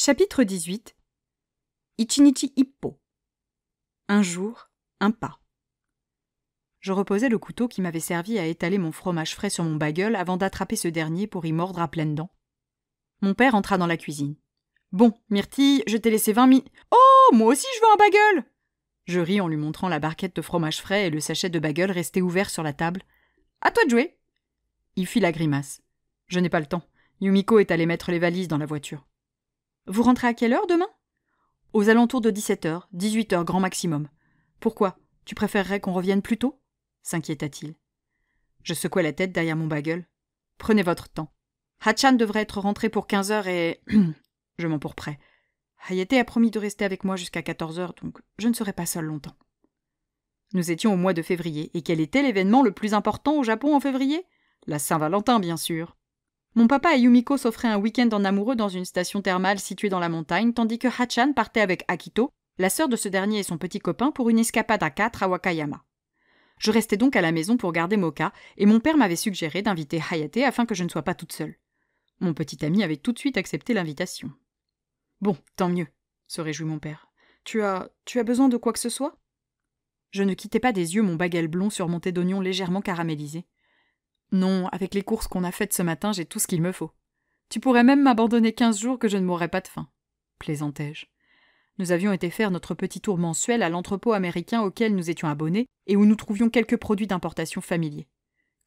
Chapitre 18. Ichinichi Ippo. Un jour, un pas. Je reposais le couteau qui m'avait servi à étaler mon fromage frais sur mon bagel avant d'attraper ce dernier pour y mordre à pleines dents. Mon père entra dans la cuisine. « Bon, Myrtille, je t'ai laissé 20 minutes. Oh, moi aussi je veux un bagel !» Je ris en lui montrant la barquette de fromage frais et le sachet de bagel resté ouvert sur la table. « À toi de jouer !» Il fit la grimace. « Je n'ai pas le temps. Yumiko est allée mettre les valises dans la voiture. »« Vous rentrez à quelle heure demain ?»« Aux alentours de 17h, 18h grand maximum. Pourquoi ? Tu préférerais qu'on revienne plus tôt ?» s'inquiéta-t-il. Je secouai la tête derrière mon bagel. « Prenez votre temps. Hachan devrait être rentré pour 15h et... Je m'empourprai. Hayate a promis de rester avec moi jusqu'à 14h, donc je ne serai pas seule longtemps. Nous étions au mois de février, et quel était l'événement le plus important au Japon en février ? La Saint-Valentin, bien sûr. Mon papa et Yumiko s'offraient un week-end en amoureux dans une station thermale située dans la montagne, tandis que Hachan partait avec Akito, la sœur de ce dernier et son petit copain, pour une escapade à 4 à Wakayama. Je restais donc à la maison pour garder Moka, et mon père m'avait suggéré d'inviter Hayate afin que je ne sois pas toute seule. Mon petit ami avait tout de suite accepté l'invitation. « Bon, tant mieux, » se réjouit mon père. « Tu as besoin de quoi que ce soit ?» Je ne quittais pas des yeux mon bagel blond surmonté d'oignons légèrement caramélisés. « Non, avec les courses qu'on a faites ce matin, j'ai tout ce qu'il me faut. Tu pourrais même m'abandonner 15 jours que je ne mourrais pas de faim. » plaisantai-je. Nous avions été faire notre petit tour mensuel à l'entrepôt américain auquel nous étions abonnés et où nous trouvions quelques produits d'importation familiers.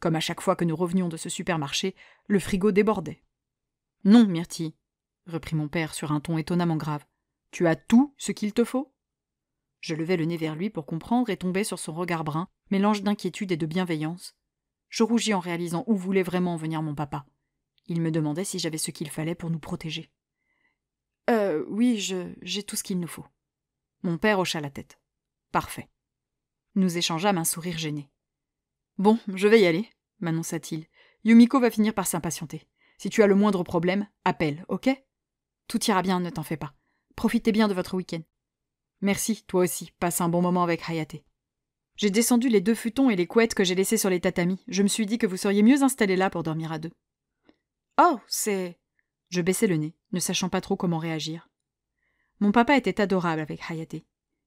Comme à chaque fois que nous revenions de ce supermarché, le frigo débordait. « Non, Myrtille, » reprit mon père sur un ton étonnamment grave. « Tu as tout ce qu'il te faut ?» Je levai le nez vers lui pour comprendre et tombai sur son regard brun, mélange d'inquiétude et de bienveillance. Je rougis en réalisant où voulait vraiment en venir mon papa. Il me demandait si j'avais ce qu'il fallait pour nous protéger. « Oui, j'ai tout ce qu'il nous faut. » Mon père hocha la tête. « Parfait. » Nous échangeâmes un sourire gêné. « Bon, je vais y aller, » m'annonça-t-il. « Yumiko va finir par s'impatienter. Si tu as le moindre problème, appelle, ok ? Tout ira bien, ne t'en fais pas. Profitez bien de votre week-end. » Merci, toi aussi, passe un bon moment avec Hayate. J'ai descendu les 2 futons et les couettes que j'ai laissés sur les tatamis. Je me suis dit que vous seriez mieux installés là pour dormir à 2. Oh, c'est... Je baissai le nez, ne sachant pas trop comment réagir. Mon papa était adorable avec Hayate.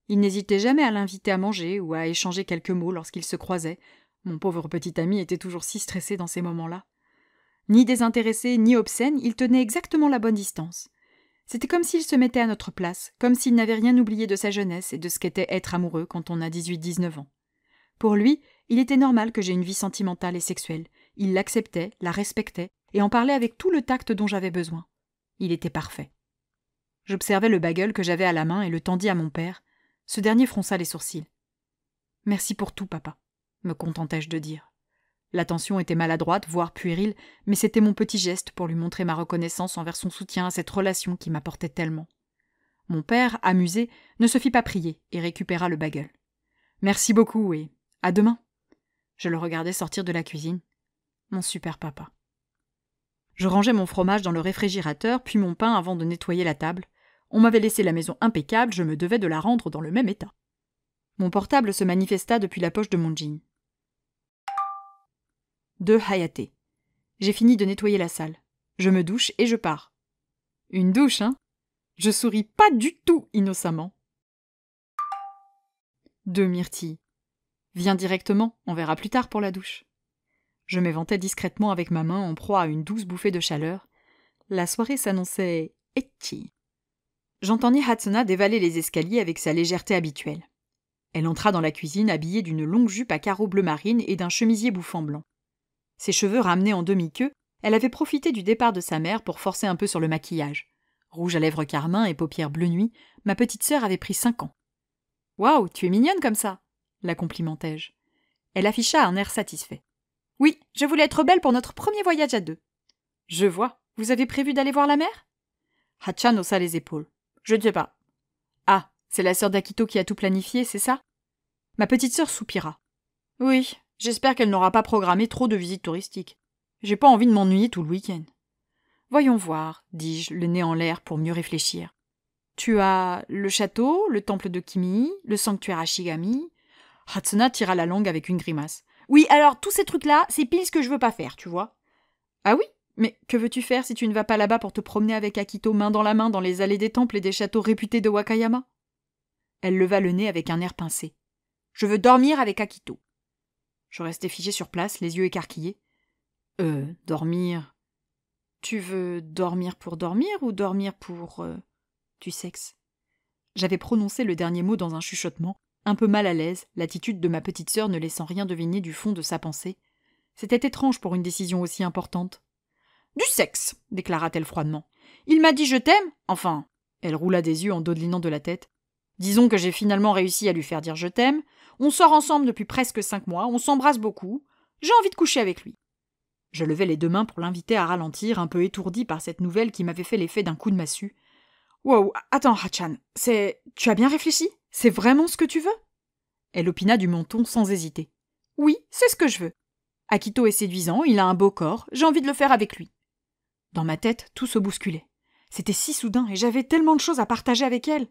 Il n'hésitait jamais à l'inviter à manger ou à échanger quelques mots lorsqu'ils se croisaient. Mon pauvre petit ami était toujours si stressé dans ces moments-là. Ni désintéressé, ni obscène, il tenait exactement la bonne distance. C'était comme s'il se mettait à notre place, comme s'il n'avait rien oublié de sa jeunesse et de ce qu'était être amoureux quand on a 18-19 ans. Pour lui, il était normal que j'aie une vie sentimentale et sexuelle. Il l'acceptait, la respectait, et en parlait avec tout le tact dont j'avais besoin. Il était parfait. J'observai le bagel que j'avais à la main et le tendis à mon père. Ce dernier fronça les sourcils. « Merci pour tout, papa », me contentai-je de dire. L'attention était maladroite, voire puérile, mais c'était mon petit geste pour lui montrer ma reconnaissance envers son soutien à cette relation qui m'apportait tellement. Mon père, amusé, ne se fit pas prier et récupéra le bagel. « Merci beaucoup et à demain !» Je le regardais sortir de la cuisine. Mon super papa. Je rangeai mon fromage dans le réfrigérateur, puis mon pain avant de nettoyer la table. On m'avait laissé la maison impeccable, je me devais de la rendre dans le même état. Mon portable se manifesta depuis la poche de mon jean. De Hayate. J'ai fini de nettoyer la salle. Je me douche et je pars. Une douche, hein ? Je souris pas du tout innocemment. De Myrtille. Viens directement, on verra plus tard pour la douche. Je m'éventai discrètement avec ma main en proie à une douce bouffée de chaleur. La soirée s'annonçait ecchi. J'entendis Hatsuna dévaler les escaliers avec sa légèreté habituelle. Elle entra dans la cuisine habillée d'une longue jupe à carreaux bleu marine et d'un chemisier bouffant blanc. Ses cheveux ramenés en demi-queue, elle avait profité du départ de sa mère pour forcer un peu sur le maquillage. Rouge à lèvres carmin et paupières bleu nuit, ma petite sœur avait pris 5 ans. « Waouh, tu es mignonne comme ça !» la complimentai-je. Elle afficha un air satisfait. « Oui, je voulais être belle pour notre premier voyage à 2. »« Je vois. Vous avez prévu d'aller voir la mer ?» Hachan haussa les épaules. « Je ne sais pas. »« Ah, c'est la sœur d'Akito qui a tout planifié, c'est ça ?» Ma petite sœur soupira. « Oui, j'espère qu'elle n'aura pas programmé trop de visites touristiques. J'ai pas envie de m'ennuyer tout le week-end. »« Voyons voir, » dis-je, le nez en l'air pour mieux réfléchir. « Tu as le château, le temple de Kimi, le sanctuaire Ashigami... » Hatsuna tira la langue avec une grimace. « Oui, alors tous ces trucs-là, c'est pile ce que je veux pas faire, tu vois. »« Ah oui ? Mais que veux-tu faire si tu ne vas pas là-bas pour te promener avec Akito main dans la main dans les allées des temples et des châteaux réputés de Wakayama ? Elle leva le nez avec un air pincé. Je veux dormir avec Akito. Je restai figé sur place, les yeux écarquillés. Dormir. Tu veux dormir ou dormir pour du sexe ? J'avais prononcé le dernier mot dans un chuchotement, un peu mal à l'aise, l'attitude de ma petite sœur ne laissant rien deviner du fond de sa pensée. C'était étrange pour une décision aussi importante. Du sexe, déclara-t-elle froidement. Il m'a dit je t'aime, enfin. Elle roula des yeux en dodelinant de la tête. Disons que j'ai finalement réussi à lui faire dire je t'aime. On sort ensemble depuis presque 5 mois, on s'embrasse beaucoup. J'ai envie de coucher avec lui. Je levai les 2 mains pour l'inviter à ralentir, un peu étourdi par cette nouvelle qui m'avait fait l'effet d'un coup de massue. Wow, attends, Hachan, tu as bien réfléchi ? C'est vraiment ce que tu veux ? Elle opina du menton sans hésiter. Oui, c'est ce que je veux. Akito est séduisant, il a un beau corps, j'ai envie de le faire avec lui. Dans ma tête, tout se bousculait. C'était si soudain et j'avais tellement de choses à partager avec elle.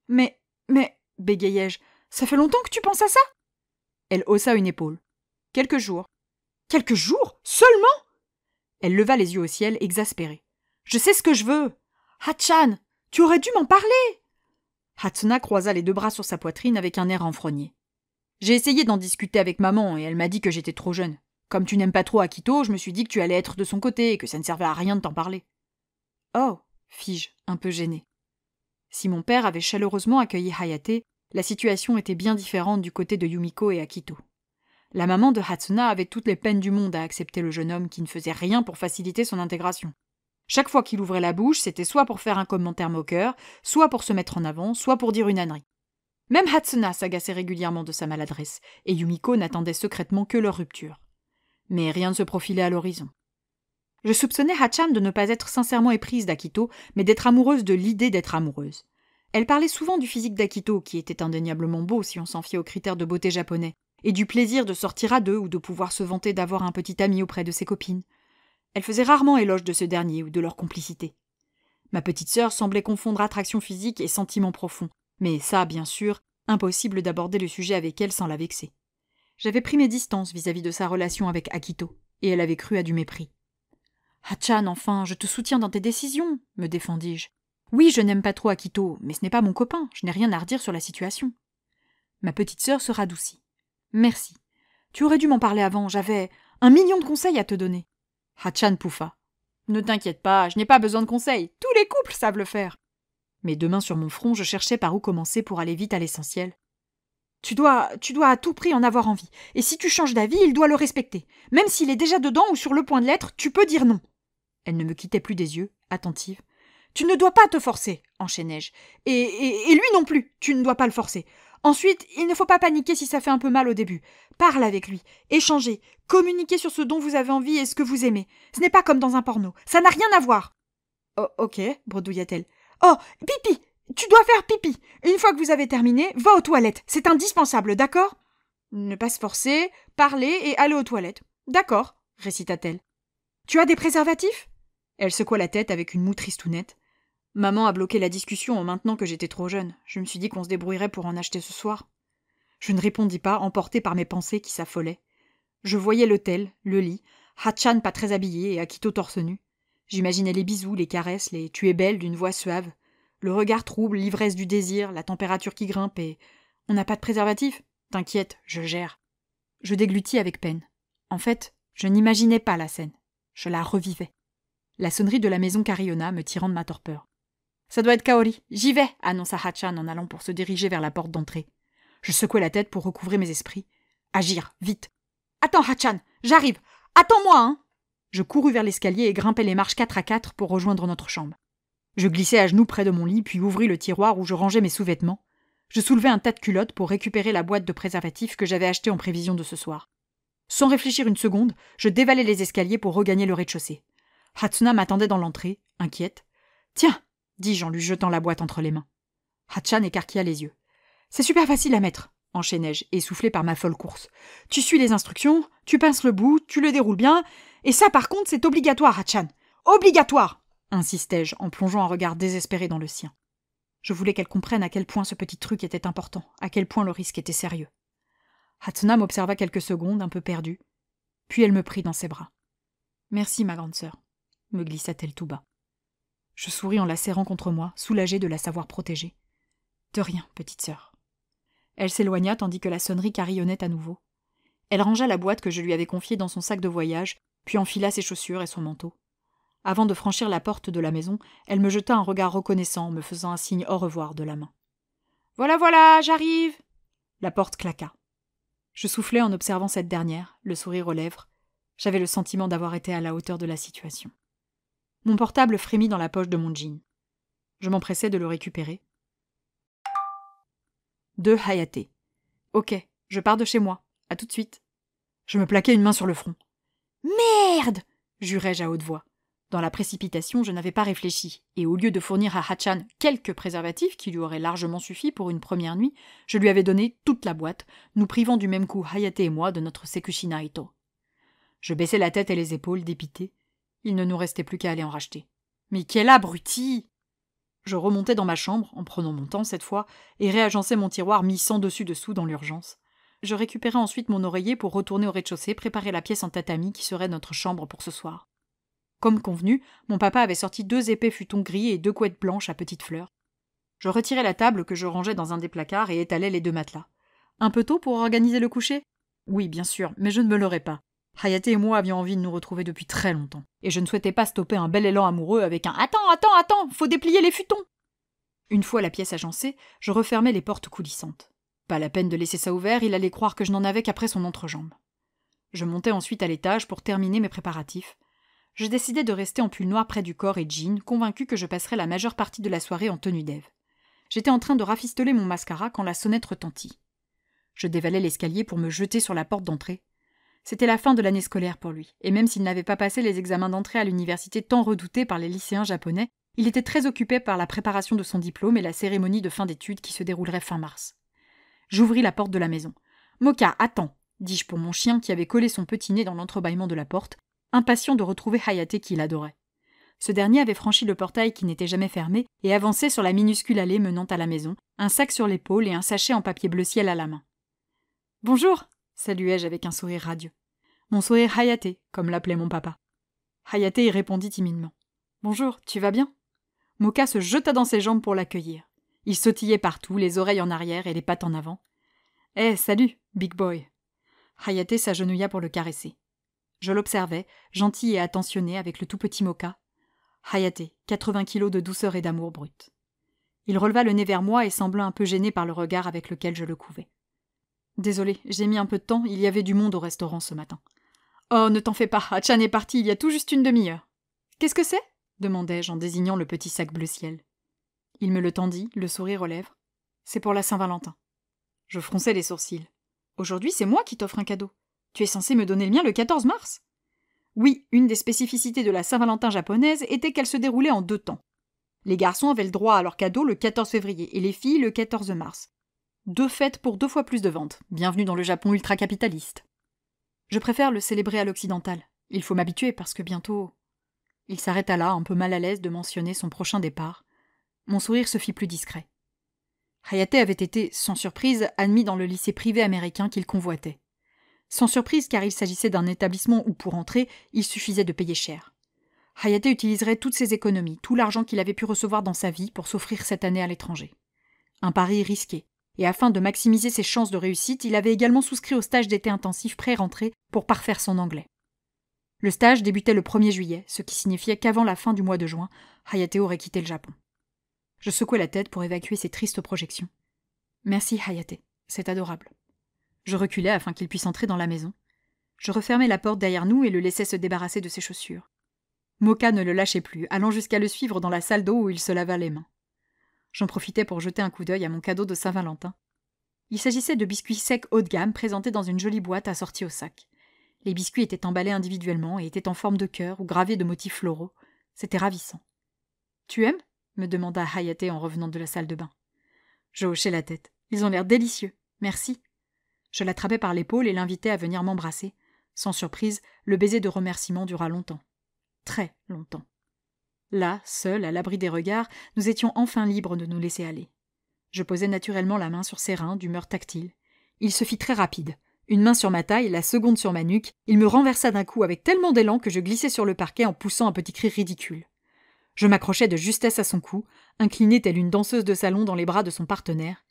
Mais, bégayai-je, ça fait longtemps que tu penses à ça ? Elle haussa une épaule. Quelques jours. Quelques jours ? Seulement ? Elle leva les yeux au ciel, exaspérée. Je sais ce que je veux. Hachan, tu aurais dû m'en parler. Hatsuna croisa les 2 bras sur sa poitrine avec un air renfrogné. J'ai essayé d'en discuter avec maman et elle m'a dit que j'étais trop jeune. Comme tu n'aimes pas trop Akito, je me suis dit que tu allais être de son côté et que ça ne servait à rien de t'en parler. Oh, fis-je, un peu gênée. Si mon père avait chaleureusement accueilli Hayate, la situation était bien différente du côté de Yumiko et Akito. La maman de Hatsuna avait toutes les peines du monde à accepter le jeune homme qui ne faisait rien pour faciliter son intégration. Chaque fois qu'il ouvrait la bouche, c'était soit pour faire un commentaire moqueur, soit pour se mettre en avant, soit pour dire une ânerie. Même Hatsuna s'agaçait régulièrement de sa maladresse, et Yumiko n'attendait secrètement que leur rupture. Mais rien ne se profilait à l'horizon. Je soupçonnais Hachan de ne pas être sincèrement éprise d'Akito, mais d'être amoureuse de l'idée d'être amoureuse. Elle parlait souvent du physique d'Akito, qui était indéniablement beau si on s'en fiait aux critères de beauté japonais, et du plaisir de sortir à 2 ou de pouvoir se vanter d'avoir un petit ami auprès de ses copines. Elle faisait rarement éloge de ce dernier ou de leur complicité. Ma petite sœur semblait confondre attraction physique et sentiment profond, mais ça, bien sûr, impossible d'aborder le sujet avec elle sans la vexer. J'avais pris mes distances vis-à-vis de sa relation avec Akito, et elle avait cru à du mépris. « Hachan, enfin, je te soutiens dans tes décisions, me défendis-je. Oui, je n'aime pas trop Akito, mais ce n'est pas mon copain, je n'ai rien à redire sur la situation. » Ma petite sœur se radoucit. « Merci. Tu aurais dû m'en parler avant, j'avais 1 million de conseils à te donner. » Hachan pouffa. « Ne t'inquiète pas, je n'ai pas besoin de conseils, tous les couples savent le faire. » Mes 2 mains sur mon front, je cherchais par où commencer pour aller vite à l'essentiel. Tu dois à tout prix en avoir envie, et si tu changes d'avis, il doit le respecter. Même s'il est déjà dedans ou sur le point de l'être, tu peux dire non. Elle ne me quittait plus des yeux, attentive. Tu ne dois pas te forcer, enchaînai-je. Et lui non plus, tu ne dois pas le forcer. Ensuite, il ne faut pas paniquer si ça fait un peu mal au début. Parle avec lui, échangez, communiquez sur ce dont vous avez envie et ce que vous aimez. Ce n'est pas comme dans un porno, ça n'a rien à voir. Oh, ok, bredouilla-t-elle. Oh, pipi! Tu dois faire pipi. Une fois que vous avez terminé, va aux toilettes. C'est indispensable, d'accord ? Ne pas se forcer, parler et aller aux toilettes. D'accord, récita-t-elle. Tu as des préservatifs ? Elle secoua la tête avec une moue tristounette. Maman a bloqué la discussion en maintenant que j'étais trop jeune. Je me suis dit qu'on se débrouillerait pour en acheter ce soir. Je ne répondis pas, emporté par mes pensées qui s'affolaient. Je voyais l'hôtel, le lit, Hachan pas très habillé et Akito torse nu. J'imaginais les bisous, les caresses, les « tu es belle » d'une voix suave. Le regard trouble, l'ivresse du désir, la température qui grimpe et... On n'a pas de préservatif ? T'inquiète, je gère. Je déglutis avec peine. En fait, je n'imaginais pas la scène. Je la revivais. La sonnerie de la maison carillonna, me tirant de ma torpeur. « Ça doit être Kaori. J'y vais !» annonça Hachan en allant pour se diriger vers la porte d'entrée. Je secouai la tête pour recouvrer mes esprits. Agir, vite. « Attends, Hachan, j'arrive. Attends-moi, hein !» Je courus vers l'escalier et grimpai les marches 4 à 4 pour rejoindre notre chambre. Je glissai à genoux près de mon lit, puis ouvris le tiroir où je rangeais mes sous-vêtements. Je soulevai un tas de culottes pour récupérer la boîte de préservatifs que j'avais achetée en prévision de ce soir. Sans réfléchir une seconde, je dévalai les escaliers pour regagner le rez-de-chaussée. Hatsuna m'attendait dans l'entrée, inquiète. « Tiens !» dis-je en lui jetant la boîte entre les mains. Hachan écarquilla les yeux. « C'est super facile à mettre !» enchaînai-je, essoufflé par ma folle course. « Tu suis les instructions, tu pinces le bout, tu le déroules bien, et ça par contre c'est obligatoire, Hachan. Obligatoire !» insistai-je en plongeant un regard désespéré dans le sien. Je voulais qu'elle comprenne à quel point ce petit truc était important, à quel point le risque était sérieux. Hatsuna m'observa quelques secondes, un peu perdue, puis elle me prit dans ses bras. « Merci, ma grande sœur. me glissa-t-elle tout bas. Je souris en la serrant contre moi, soulagée de la savoir protégée. De rien, petite sœur. Elle s'éloigna tandis que la sonnerie carillonnait à nouveau. Elle rangea la boîte que je lui avais confiée dans son sac de voyage, puis enfila ses chaussures et son manteau. Avant de franchir la porte de la maison, elle me jeta un regard reconnaissant en me faisant un signe au revoir de la main. « Voilà, voilà, j'arrive !» La porte claqua. Je soufflai en observant cette dernière, le sourire aux lèvres. J'avais le sentiment d'avoir été à la hauteur de la situation. Mon portable frémit dans la poche de mon jean. Je m'empressai de le récupérer. De Hayaté. « Ok, je pars de chez moi. À tout de suite. » Je me plaquai une main sur le front. « Merde !» jurai-je à haute voix. Dans la précipitation, je n'avais pas réfléchi, et au lieu de fournir à Hachan quelques préservatifs qui lui auraient largement suffi pour une première nuit, je lui avais donné toute la boîte, nous privant du même coup Hayaté et moi de notre Sekushi Naito. Je baissai la tête et les épaules, dépité. Il ne nous restait plus qu'à aller en racheter. Mais quel abruti! Je remontai dans ma chambre, en prenant mon temps cette fois, et réagençai mon tiroir mis sans dessus-dessous dans l'urgence. Je récupérai ensuite mon oreiller pour retourner au rez-de-chaussée, préparer la pièce en tatami qui serait notre chambre pour ce soir. Comme convenu, mon papa avait sorti 2 épais futons gris et 2 couettes blanches à petites fleurs. Je retirai la table que je rangeais dans un des placards et étalai les 2 matelas. Un peu tôt pour organiser le coucher ? Oui, bien sûr, mais je ne me leurrai pas. Hayaté et moi avions envie de nous retrouver depuis très longtemps, et je ne souhaitais pas stopper un bel élan amoureux avec un « Attends, faut déplier les futons !» Une fois la pièce agencée, je refermai les portes coulissantes. Pas la peine de laisser ça ouvert, il allait croire que je n'en avais qu'après son entrejambe. Je montai ensuite à l'étage pour terminer mes préparatifs. Je décidai de rester en pull noir près du corps et jean, convaincu que je passerais la majeure partie de la soirée en tenue d'Ève. J'étais en train de rafistoler mon mascara quand la sonnette retentit. Je dévalai l'escalier pour me jeter sur la porte d'entrée. C'était la fin de l'année scolaire pour lui, et même s'il n'avait pas passé les examens d'entrée à l'université tant redoutés par les lycéens japonais, il était très occupé par la préparation de son diplôme et la cérémonie de fin d'études qui se déroulerait fin mars. J'ouvris la porte de la maison. « Moka, attends !» dis-je pour mon chien qui avait collé son petit nez dans l'entrebâillement de la porte, impatient de retrouver Hayaté qu'il adorait. Ce dernier avait franchi le portail qui n'était jamais fermé et avançait sur la minuscule allée menant à la maison, un sac sur l'épaule et un sachet en papier bleu ciel à la main. « Bonjour !» saluai-je avec un sourire radieux. Mon sourire Hayaté, comme l'appelait mon papa. Hayaté y répondit timidement. « Bonjour, tu vas bien ?» Moka se jeta dans ses jambes pour l'accueillir. Il sautillait partout, les oreilles en arrière et les pattes en avant. « Eh, salut, big boy !» Hayaté s'agenouilla pour le caresser. Je l'observais, gentil et attentionné avec le tout petit Moka. Hayaté, 80 kilos de douceur et d'amour brut. Il releva le nez vers moi et sembla un peu gêné par le regard avec lequel je le couvais. « Désolé, j'ai mis un peu de temps, il y avait du monde au restaurant ce matin. »« Oh, ne t'en fais pas, Hachan est parti il y a tout juste une demi-heure. »« Qu'est-ce que c'est ?» demandai-je en désignant le petit sac bleu ciel. Il me le tendit, le sourire aux lèvres. « C'est pour la Saint-Valentin. » Je fronçai les sourcils. « Aujourd'hui, c'est moi qui t'offre un cadeau. Tu es censé me donner le mien le 14 mars ?» Oui, une des spécificités de la Saint-Valentin japonaise était qu'elle se déroulait en 2 temps. Les garçons avaient le droit à leur cadeau le 14 février et les filles le 14 mars. 2 fêtes pour 2 fois plus de ventes. Bienvenue dans le Japon ultra-capitaliste. Je préfère le célébrer à l'occidental. Il faut m'habituer parce que bientôt... Il s'arrêta là, un peu mal à l'aise de mentionner son prochain départ. Mon sourire se fit plus discret. Hayaté avait été, sans surprise, admis dans le lycée privé américain qu'il convoitait. Sans surprise car il s'agissait d'un établissement où, pour entrer, il suffisait de payer cher. Hayaté utiliserait toutes ses économies, tout l'argent qu'il avait pu recevoir dans sa vie pour s'offrir cette année à l'étranger. Un pari risqué. Et afin de maximiser ses chances de réussite, il avait également souscrit au stage d'été intensif pré-rentrée pour parfaire son anglais. Le stage débutait le 1er juillet, ce qui signifiait qu'avant la fin du mois de juin, Hayaté aurait quitté le Japon. Je secouai la tête pour évacuer ces tristes projections. « Merci Hayaté, c'est adorable. » Je reculai afin qu'il puisse entrer dans la maison. Je refermai la porte derrière nous et le laissai se débarrasser de ses chaussures. Moka ne le lâchait plus, allant jusqu'à le suivre dans la salle d'eau où il se lava les mains. J'en profitais pour jeter un coup d'œil à mon cadeau de Saint-Valentin. Il s'agissait de biscuits secs haut de gamme présentés dans une jolie boîte assortie au sac. Les biscuits étaient emballés individuellement et étaient en forme de cœur ou gravés de motifs floraux. C'était ravissant. « Tu aimes ?» me demanda Hayaté en revenant de la salle de bain. Je hochai la tête. « Ils ont l'air délicieux. Merci. » Je l'attrapai par l'épaule et l'invitai à venir m'embrasser. Sans surprise, le baiser de remerciement dura longtemps. Très longtemps. Là, seuls, à l'abri des regards, nous étions enfin libres de nous laisser aller. Je posai naturellement la main sur ses reins, d'humeur tactile. Il se fit très rapide. Une main sur ma taille, la seconde sur ma nuque, il me renversa d'un coup avec tellement d'élan que je glissai sur le parquet en poussant un petit cri ridicule. Je m'accrochai de justesse à son cou, inclinée telle une danseuse de salon dans les bras de son partenaire.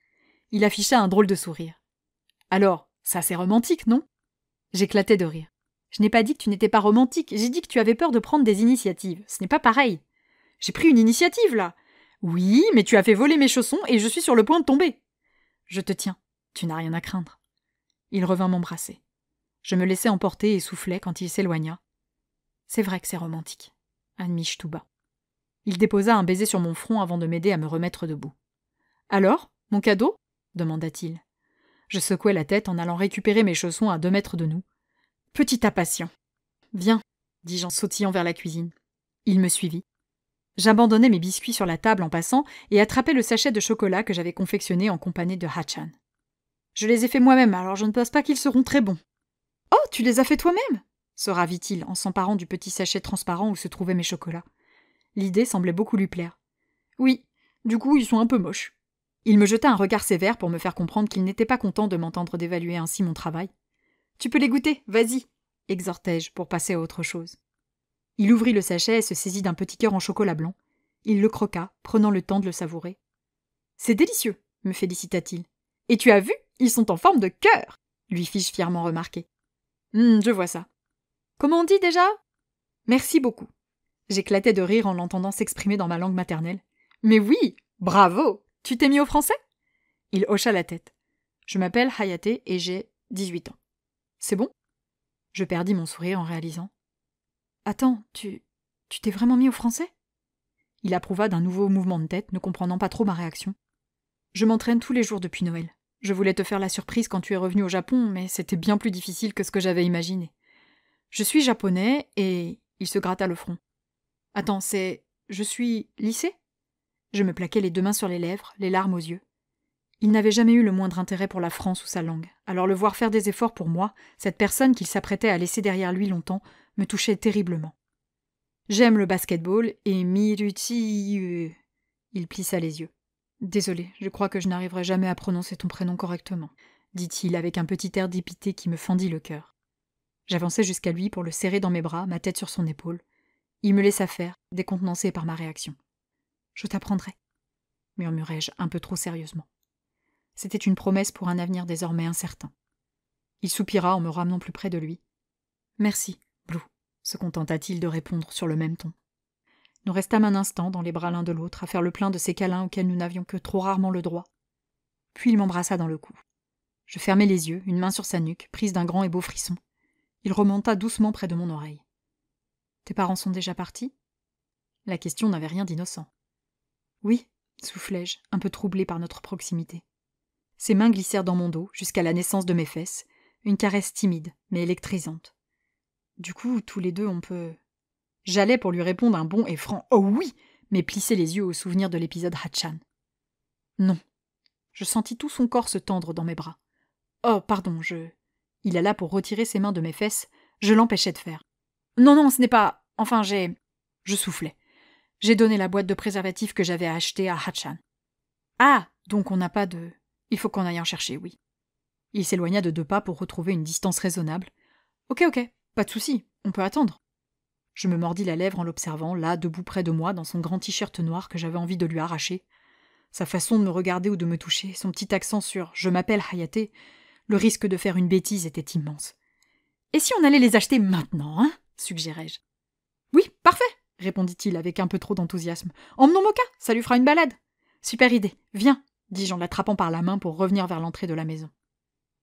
Il afficha un drôle de sourire. « Alors, ça c'est romantique, non ?» J'éclatai de rire. « Je n'ai pas dit que tu n'étais pas romantique, j'ai dit que tu avais peur de prendre des initiatives. Ce n'est pas pareil. »« J'ai pris une initiative, là !»« Oui, mais tu as fait voler mes chaussons et je suis sur le point de tomber. »« Je te tiens, tu n'as rien à craindre. » Il revint m'embrasser. Je me laissai emporter et soufflai quand il s'éloigna. « C'est vrai que c'est romantique, » admis-je tout bas. Il déposa un baiser sur mon front avant de m'aider à me remettre debout. « Alors, mon cadeau ?» demanda-t-il. Je secouai la tête en allant récupérer mes chaussons à 2 mètres de nous. « Petit impatient. »« Viens, » dis-je en sautillant vers la cuisine. Il me suivit. J'abandonnai mes biscuits sur la table en passant et attrapai le sachet de chocolat que j'avais confectionné en compagnie de Hachan. « Je les ai faits moi-même, alors je ne pense pas qu'ils seront très bons. »« Oh, tu les as faits toi-même » se ravit-il en s'emparant du petit sachet transparent où se trouvaient mes chocolats. L'idée semblait beaucoup lui plaire. « Oui, du coup, ils sont un peu moches. » Il me jeta un regard sévère pour me faire comprendre qu'il n'était pas content de m'entendre dévaluer ainsi mon travail. « Tu peux les goûter, vas-y » exhortai-je pour passer à autre chose. Il ouvrit le sachet et se saisit d'un petit cœur en chocolat blanc. Il le croqua, prenant le temps de le savourer. « C'est délicieux » me félicita-t-il. « Et tu as vu, ils sont en forme de cœur » lui fis-je fièrement remarquer. « Je vois ça. Comment on dit déjà ?»« Merci beaucoup. » J'éclatais de rire en l'entendant s'exprimer dans ma langue maternelle. « Mais oui, bravo ! Tu t'es mis au français ?» Il hocha la tête. « Je m'appelle Hayaté et j'ai 18 ans. »« C'est bon ?» Je perdis mon sourire en réalisant. « Attends, tu t'es vraiment mis au français ?» Il approuva d'un nouveau mouvement de tête, ne comprenant pas trop ma réaction. « Je m'entraîne tous les jours depuis Noël. Je voulais te faire la surprise quand tu es revenu au Japon, mais c'était bien plus difficile que ce que j'avais imaginé. Je suis japonais et... » Il se gratta le front. « Attends, c'est... Je suis lycée ?» Je me plaquai les 2 mains sur les lèvres, les larmes aux yeux. Il n'avait jamais eu le moindre intérêt pour la France ou sa langue, alors le voir faire des efforts pour moi, cette personne qu'il s'apprêtait à laisser derrière lui longtemps, me touchait terriblement. « J'aime le basketball et Miruti... » Il plissa les yeux. « Désolé, je crois que je n'arriverai jamais à prononcer ton prénom correctement, » dit-il avec un petit air dépité qui me fendit le cœur. J'avançai jusqu'à lui pour le serrer dans mes bras, ma tête sur son épaule. Il me laissa faire, décontenancé par ma réaction. « Je t'apprendrai, » murmurai-je un peu trop sérieusement. C'était une promesse pour un avenir désormais incertain. Il soupira en me ramenant plus près de lui. « Merci, Blue », se contenta-t-il de répondre sur le même ton. Nous restâmes un instant dans les bras l'un de l'autre à faire le plein de ces câlins auxquels nous n'avions que trop rarement le droit. Puis il m'embrassa dans le cou. Je fermai les yeux, une main sur sa nuque, prise d'un grand et beau frisson. Il remonta doucement près de mon oreille. « Tes parents sont déjà partis ?» La question n'avait rien d'innocent. « Oui », soufflai-je, un peu troublé par notre proximité. Ses mains glissèrent dans mon dos, jusqu'à la naissance de mes fesses, une caresse timide, mais électrisante. Du coup, tous les deux, on peut... J'allais pour lui répondre un bon et franc « Oh oui !» mais plisser les yeux au souvenir de l'épisode Hachan. Non. Je sentis tout son corps se tendre dans mes bras. « Oh, pardon, je... » Il alla pour retirer ses mains de mes fesses. Je l'empêchai de faire. « Non, ce n'est pas... Enfin, j'ai... » Je soufflais. J'ai donné la boîte de préservatifs que j'avais achetée à Hachan. « Ah, donc on n'a pas de... Il faut qu'on aille en chercher, oui. » Il s'éloigna de 2 pas pour retrouver une distance raisonnable. « Ok, pas de souci, on peut attendre. » Je me mordis la lèvre en l'observant, là, debout près de moi, dans son grand t-shirt noir que j'avais envie de lui arracher. Sa façon de me regarder ou de me toucher, son petit accent sur « Je m'appelle Hayaté », le risque de faire une bêtise était immense. « Et si on allait les acheter maintenant, hein ?» suggérai-je. « Oui, parfait !» répondit-il avec un peu trop d'enthousiasme. « Emmenons Moka, ça lui fera une balade. »« Super idée, viens !» dis-je en l'attrapant par la main pour revenir vers l'entrée de la maison.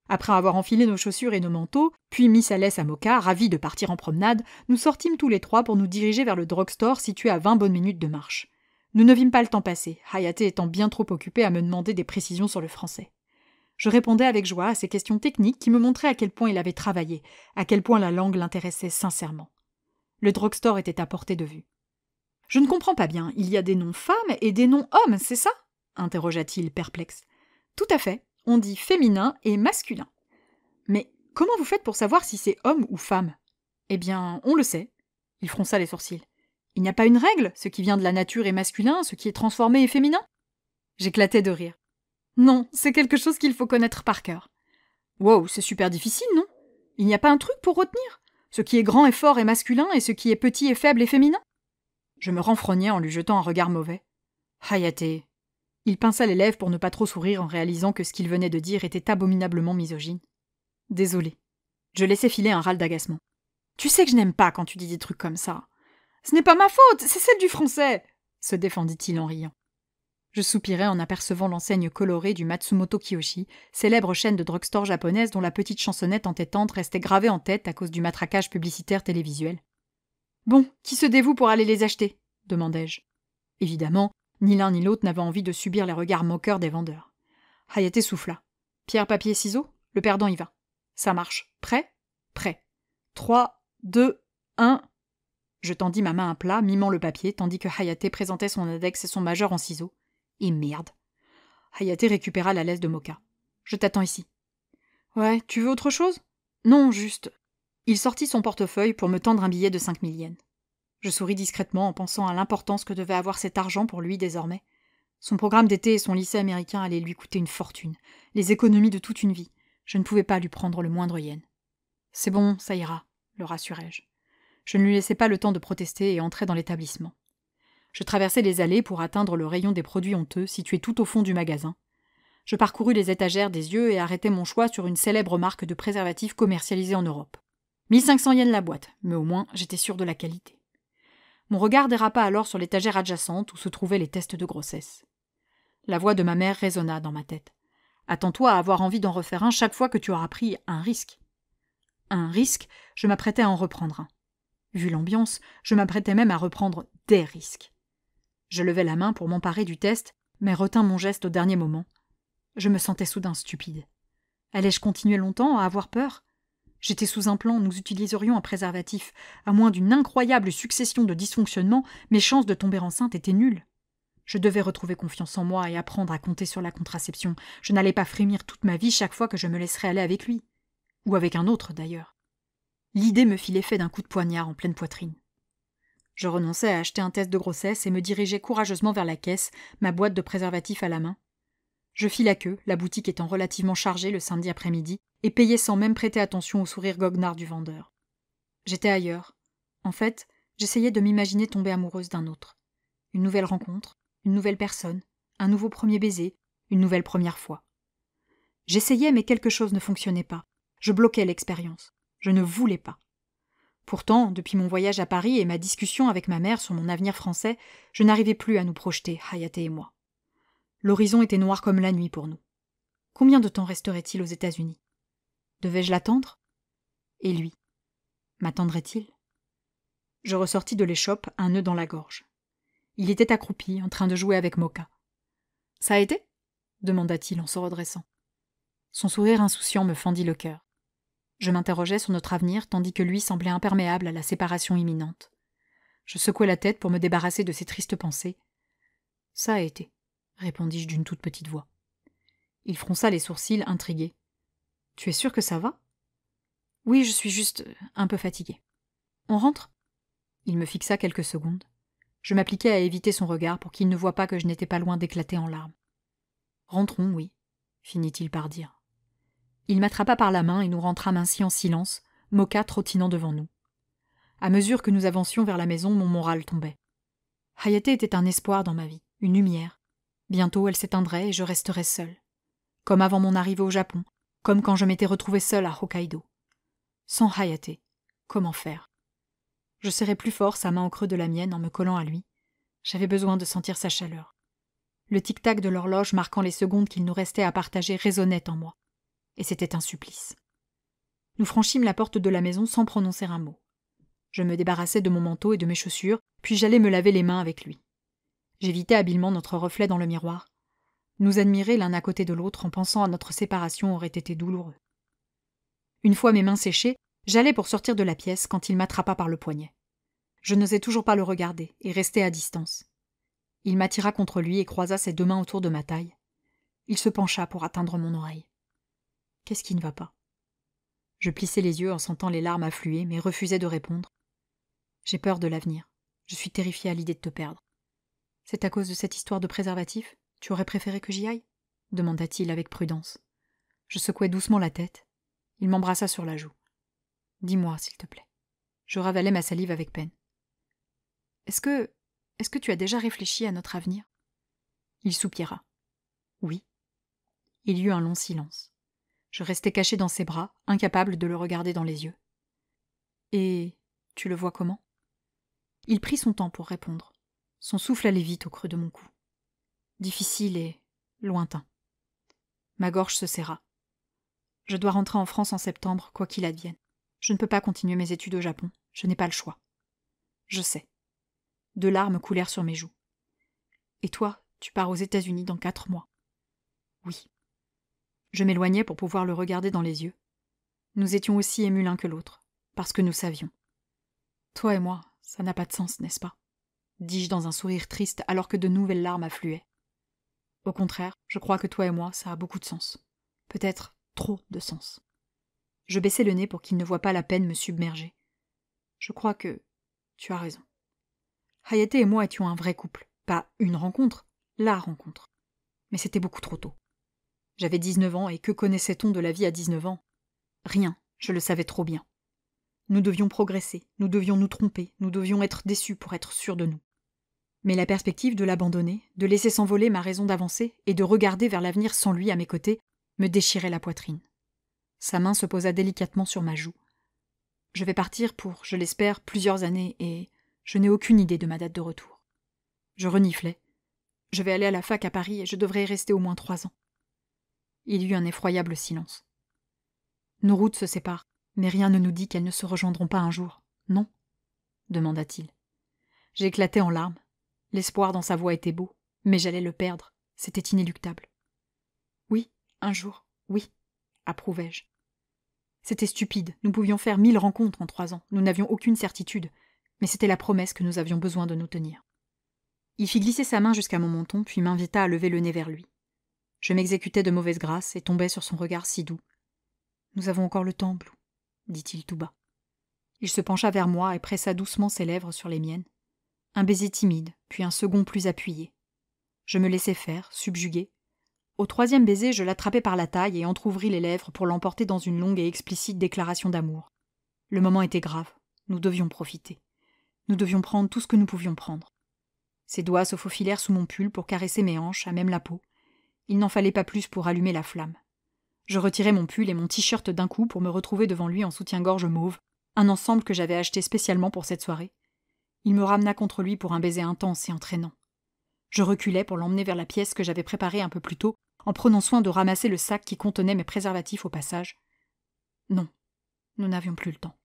Après avoir enfilé nos chaussures et nos manteaux, puis mis sa laisse à Moka, ravis de partir en promenade, nous sortîmes tous les 3 pour nous diriger vers le drugstore situé à 20 bonnes minutes de marche. Nous ne vîmes pas le temps passer, Hayaté étant bien trop occupé à me demander des précisions sur le français. Je répondais avec joie à ces questions techniques qui me montraient à quel point il avait travaillé, à quel point la langue l'intéressait sincèrement. Le drugstore était à portée de vue. « Je ne comprends pas bien, il y a des noms femmes et des noms hommes, c'est ça ?» interrogea-t-il perplexe. « Tout à fait, on dit féminin et masculin. Mais comment vous faites pour savoir si c'est homme ou femme ? » « Eh bien, on le sait. » Il fronça les sourcils. « Il n'y a pas une règle, ce qui vient de la nature est masculin, ce qui est transformé est féminin ?» J'éclatai de rire. « Non, c'est quelque chose qu'il faut connaître par cœur. » Wow, c'est super difficile, non? Il n'y a pas un truc pour retenir? Ce qui est grand et fort et masculin et ce qui est petit et faible et féminin? Je me renfrognai en lui jetant un regard mauvais. Hayate. Il pinça les lèvres pour ne pas trop sourire en réalisant que ce qu'il venait de dire était abominablement misogyne. Désolé. Je laissai filer un râle d'agacement. Tu sais que je n'aime pas quand tu dis des trucs comme ça. Ce n'est pas ma faute, c'est celle du français, se défendit-il en riant. Je soupirai en apercevant l'enseigne colorée du Matsumoto Kiyoshi, célèbre chaîne de drugstore japonaise dont la petite chansonnette entêtante restait gravée en tête à cause du matraquage publicitaire télévisuel. Bon, qui se dévoue pour aller les acheter? Demandai-je. Évidemment, ni l'un ni l'autre n'avait envie de subir les regards moqueurs des vendeurs. Hayate souffla. Pierre, papier, ciseaux, le perdant y va. Ça marche. Prêt? Prêt. 3, 2, 1. Je tendis ma main à plat, mimant le papier, tandis que Hayate présentait son index et son majeur en ciseaux. Et merde. Hayate récupéra la laisse de Moka. Je t'attends ici. Ouais, tu veux autre chose? Non, juste. Il sortit son portefeuille pour me tendre un billet de 5000 yens. Je souris discrètement en pensant à l'importance que devait avoir cet argent pour lui désormais. Son programme d'été et son lycée américain allaient lui coûter une fortune, les économies de toute une vie. Je ne pouvais pas lui prendre le moindre yen. C'est bon, ça ira, le rassurai-je. Je ne lui laissai pas le temps de protester et entrai dans l'établissement. Je traversai les allées pour atteindre le rayon des produits honteux situé tout au fond du magasin. Je parcourus les étagères des yeux et arrêtai mon choix sur une célèbre marque de préservatifs commercialisée en Europe. 1500 yens la boîte, mais au moins j'étais sûr de la qualité. Mon regard dérapa alors sur l'étagère adjacente où se trouvaient les tests de grossesse. La voix de ma mère résonna dans ma tête. Attends-toi à avoir envie d'en refaire un chaque fois que tu auras pris un risque. Un risque, je m'apprêtais à en reprendre un. Vu l'ambiance, je m'apprêtais même à reprendre des risques. Je levai la main pour m'emparer du test, mais retins mon geste au dernier moment. Je me sentais soudain stupide. Allais-je continuer longtemps à avoir peur? J'étais sous un plan, nous utiliserions un préservatif. À moins d'une incroyable succession de dysfonctionnements, mes chances de tomber enceinte étaient nulles. Je devais retrouver confiance en moi et apprendre à compter sur la contraception. Je n'allais pas frémir toute ma vie chaque fois que je me laisserais aller avec lui. Ou avec un autre, d'ailleurs. L'idée me fit l'effet d'un coup de poignard en pleine poitrine. Je renonçai à acheter un test de grossesse et me dirigeai courageusement vers la caisse, ma boîte de préservatifs à la main. Je fis la queue, la boutique étant relativement chargée le samedi après-midi, et payai sans même prêter attention au sourire goguenard du vendeur. J'étais ailleurs. En fait, j'essayais de m'imaginer tomber amoureuse d'un autre. Une nouvelle rencontre, une nouvelle personne, un nouveau premier baiser, une nouvelle première fois. J'essayais, mais quelque chose ne fonctionnait pas. Je bloquais l'expérience. Je ne voulais pas. Pourtant, depuis mon voyage à Paris et ma discussion avec ma mère sur mon avenir français, je n'arrivais plus à nous projeter, Hayate et moi. L'horizon était noir comme la nuit pour nous. Combien de temps resterait-il aux États-Unis? Devais-je l'attendre? Et lui? M'attendrait-il? Je ressortis de l'échoppe, un nœud dans la gorge. Il était accroupi, en train de jouer avec Moka. « Ça a été » demanda-t-il en se redressant. Son sourire insouciant me fendit le cœur. Je m'interrogeais sur notre avenir tandis que lui semblait imperméable à la séparation imminente. Je secouai la tête pour me débarrasser de ces tristes pensées. « Ça a été » répondis-je d'une toute petite voix. Il fronça les sourcils, intrigué. « Tu es sûr que ça va ?»« Oui, je suis juste un peu fatiguée. »« On rentre ?» Il me fixa quelques secondes. Je m'appliquai à éviter son regard pour qu'il ne voie pas que je n'étais pas loin d'éclater en larmes. « Rentrons, oui, » finit-il par dire. Il m'attrapa par la main et nous rentrâmes ainsi en silence, Moka trottinant devant nous. À mesure que nous avancions vers la maison, mon moral tombait. Hayate était un espoir dans ma vie, une lumière. Bientôt elle s'éteindrait et je resterais seule. Comme avant mon arrivée au Japon, comme quand je m'étais retrouvée seule à Hokkaido. Sans Hayate, comment faire? Je serrai plus fort sa main au creux de la mienne en me collant à lui. J'avais besoin de sentir sa chaleur. Le tic-tac de l'horloge marquant les secondes qu'il nous restait à partager résonnait en moi. Et c'était un supplice. Nous franchîmes la porte de la maison sans prononcer un mot. Je me débarrassai de mon manteau et de mes chaussures, puis j'allai me laver les mains avec lui. J'évitai habilement notre reflet dans le miroir. Nous admirer l'un à côté de l'autre en pensant à notre séparation aurait été douloureux. Une fois mes mains séchées, j'allais pour sortir de la pièce quand il m'attrapa par le poignet. Je n'osais toujours pas le regarder et restai à distance. Il m'attira contre lui et croisa ses deux mains autour de ma taille. Il se pencha pour atteindre mon oreille. Qu'est-ce qui ne va pas? Je plissai les yeux en sentant les larmes affluer, mais refusai de répondre. J'ai peur de l'avenir. Je suis terrifiée à l'idée de te perdre. C'est à cause de cette histoire de préservatif? Tu aurais préféré que j'y aille? Demanda-t-il avec prudence. Je secouai doucement la tête, Il m'embrassa sur la joue. « Dis-moi, s'il te plaît. » Je ravalais ma salive avec peine. « Est-ce que tu as déjà réfléchi à notre avenir ?» Il soupira. « Oui. » Il y eut un long silence. Je restais cachée dans ses bras, incapable de le regarder dans les yeux. « Et tu le vois comment ?» Il prit son temps pour répondre. Son souffle allait vite au creux de mon cou. Difficile et lointain. Ma gorge se serra. Je dois rentrer en France en septembre, quoi qu'il advienne. Je ne peux pas continuer mes études au Japon. Je n'ai pas le choix. Je sais. 2 larmes coulèrent sur mes joues. Et toi, tu pars aux États-Unis dans 4 mois. Oui. Je m'éloignai pour pouvoir le regarder dans les yeux. Nous étions aussi émus l'un que l'autre, parce que nous savions. Toi et moi, ça n'a pas de sens, n'est-ce pas ? Dis-je dans un sourire triste alors que de nouvelles larmes affluaient. Au contraire, je crois que toi et moi, ça a beaucoup de sens. Peut-être trop de sens. Je baissai le nez pour qu'il ne voie pas la peine me submerger. Je crois que tu as raison. Hayate et moi étions un vrai couple. Pas une rencontre, la rencontre. Mais c'était beaucoup trop tôt. J'avais 19 ans et que connaissait-on de la vie à 19 ans ? Rien, je le savais trop bien. Nous devions progresser, nous devions nous tromper, nous devions être déçus pour être sûrs de nous. Mais la perspective de l'abandonner, de laisser s'envoler ma raison d'avancer et de regarder vers l'avenir sans lui à mes côtés, me déchirait la poitrine. Sa main se posa délicatement sur ma joue. Je vais partir pour, je l'espère, plusieurs années et je n'ai aucune idée de ma date de retour. Je reniflai. Je vais aller à la fac à Paris et je devrais y rester au moins 3 ans. Il y eut un effroyable silence. Nos routes se séparent, mais rien ne nous dit qu'elles ne se rejoindront pas un jour, non ? Demanda-t-il. J'éclatai en larmes. L'espoir dans sa voix était beau, mais j'allais le perdre. C'était inéluctable. Oui, un jour, oui, approuvai-je. C'était stupide, nous pouvions faire 1000 rencontres en 3 ans, nous n'avions aucune certitude, mais c'était la promesse que nous avions besoin de nous tenir. Il fit glisser sa main jusqu'à mon menton, puis m'invita à lever le nez vers lui. Je m'exécutais de mauvaise grâce et tombais sur son regard si doux. « Nous avons encore le temps, Blue, » dit-il tout bas. Il se pencha vers moi et pressa doucement ses lèvres sur les miennes. Un baiser timide, puis un second plus appuyé. Je me laissai faire, subjugué. Au 3e baiser, je l'attrapai par la taille et entr'ouvris les lèvres pour l'emporter dans une longue et explicite déclaration d'amour. Le moment était grave. Nous devions profiter. Nous devions prendre tout ce que nous pouvions prendre. Ses doigts se faufilèrent sous mon pull pour caresser mes hanches, à même la peau. Il n'en fallait pas plus pour allumer la flamme. Je retirai mon pull et mon t-shirt d'un coup pour me retrouver devant lui en soutien-gorge mauve, un ensemble que j'avais acheté spécialement pour cette soirée. Il me ramena contre lui pour un baiser intense et entraînant. Je reculai pour l'emmener vers la pièce que j'avais préparée un peu plus tôt, en prenant soin de ramasser le sac qui contenait mes préservatifs au passage. Non, nous n'avions plus le temps.